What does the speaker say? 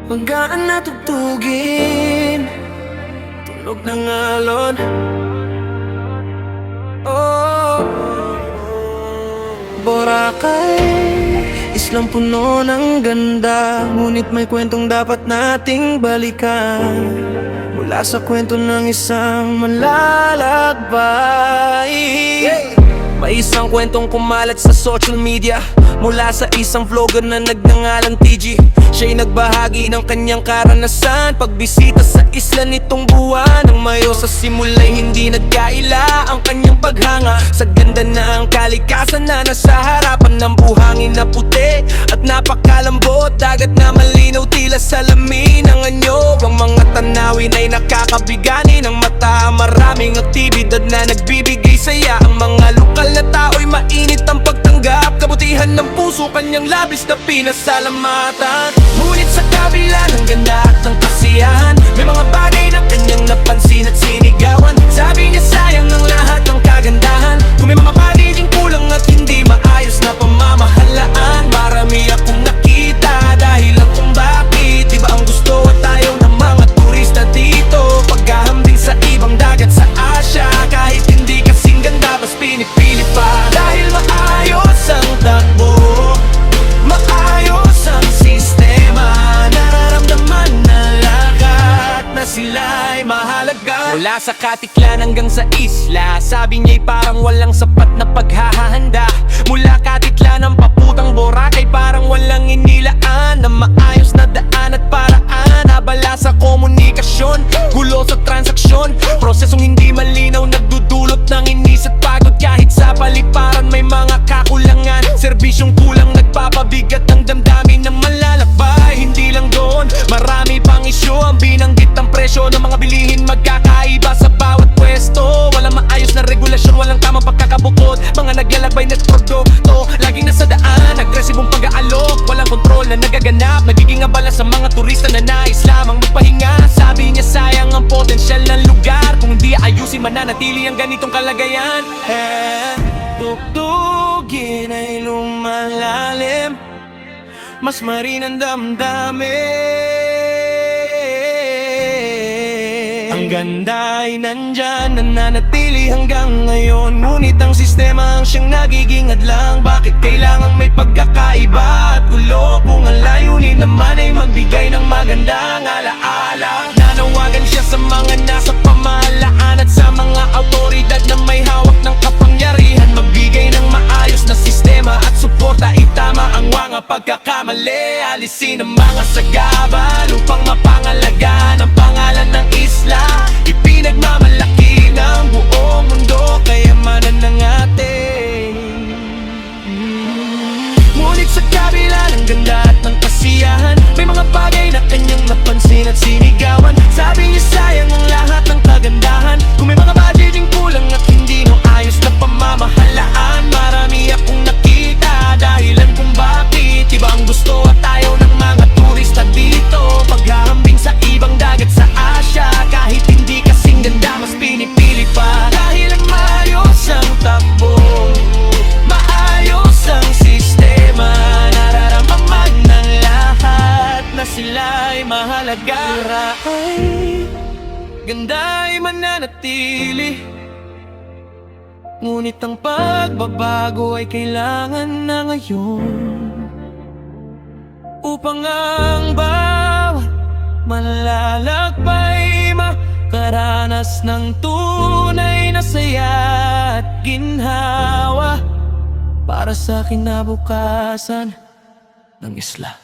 Banggaan na tugtugin, tunog ng alon. Oh, Boracay, islang puno ng ganda, ngunit may kwentong dapat nating balikan. Mula sa kwento ng isang manlalakbay. May isang kwentong kumalat sa social media mula sa isang vlogger na nagngangalang TG. Siya'y nagbahagi ng kanyang karanasan pagbisita sa isla nitong buwan ng Mayo. Sa simula'y hindi nagkaila ang kanyang paghanga sa ganda na ang kalikasan na nasa harapan ng buhangin na puti at napakalambot. Dagat na malinaw tila salamin ng anyo. Ang mga tanawin ay nakakabigani ng mata. Maraming aktibidad na nagbibigay saya. Ang mga lokal na tao'y mainit ang pagtanggap. Kabutihan ng puso kanyang labis na pinasalamatan. Ngunit sa kabila ng ganda at ng kasiyahan, may mga bagay na kanyang napansin at sinigawan. Sabi niya sayang ang lahat ng kagandahan kung may mga bagay ding kulang at hindi maayos na pamamahalaan. Marami akong nakita dahilan kung bakit iba ang gusto at ayaw ng mga turista dito. Paghahambing sa ibang dagat sa Asia, kahit hindi kasing ganda mas pinipili pa. Dahil maayos ang takbo, maayos ang sistema, nararamdaman na lahat na sila'y mahalaga. Mula sa Katiklan hanggang sa isla, sabi niya'y parang walang sapat na paghahanda. Mula Katiklan ang paputang Boracay, parang walang inilaan na maayos na daan at paraan. Abala sa komunikasyon, gulo sa transaksyon, prosesong hindi malinaw nagdudulot ng inis at pagod. Kahit sa paliparan may mga kakulangan, serbisyong kulang nagpapabigat ng damdamin ng malalakbay. Hindi lang doon, marami pang isyu ang binanggit. Ang presyo ng mga bilihin magkakaiba sa bawat pwesto. Walang maayos na regulasyon, walang tamang pagkakabukod. Mga naglalakbay na produkto laging nasa daan, agresibong pag-aalok, walang kontrol na nagaganap, nagiging abala sa mga turista na nais lamang magpahinga. Sabi niya sayang ang potensyal ng lugar kung hindi ayusin mananatili ang ganitong kalagayan. Tugtugin ay lumalalim, mas marinang damdamin. Ang ganda ay nandyan, nananatili hanggang ngayon. Ngunit ang sistema ang siyang nagiging hadlang. Bakit kailangang may pagkakaiba at gulo kung ang layunin naman ay magbigay ng magandang alaala? Nanawagan siya sa mga nasa pamahalaan at sa mga autoridad na may hawak ng kapangyarihan, magbigay ng maayos na sistema at suporta. Itama ang mga pagkakamali, alisin ang mga sagabal upang mapangalagaan ang pangalan ng isla. Ipinagmamalaki ng buong mundo, kayamanan ng ating. Ngunit sa kabila ng ganda at ng kasiyahan, may mga bagay na kanyang napansin at sinigawan. Sabi niya sayang ang lahat ng kagandahan kung may mga bagay ding kulang at hindi maayos na pamamahalaan. Marami akong nakita dahilan kung bakit iba ang gusto at ayaw ng mga turista dito. Paghahambing sa ibang dagat sa Asia, kahit hindi kasing ganda mas pinipili pa. Dahil ang maayos ang takbo, maayos ang sistema, nararamdaman ng lahat na sila'y mahalaga. Ay, ganda ay mananatili, ngunit ang pagbabago ay kailangan na ngayon, upang ang bawat malalakbay makaranas ng tunay na saya at ginhawa para sa kinabukasan ng isla.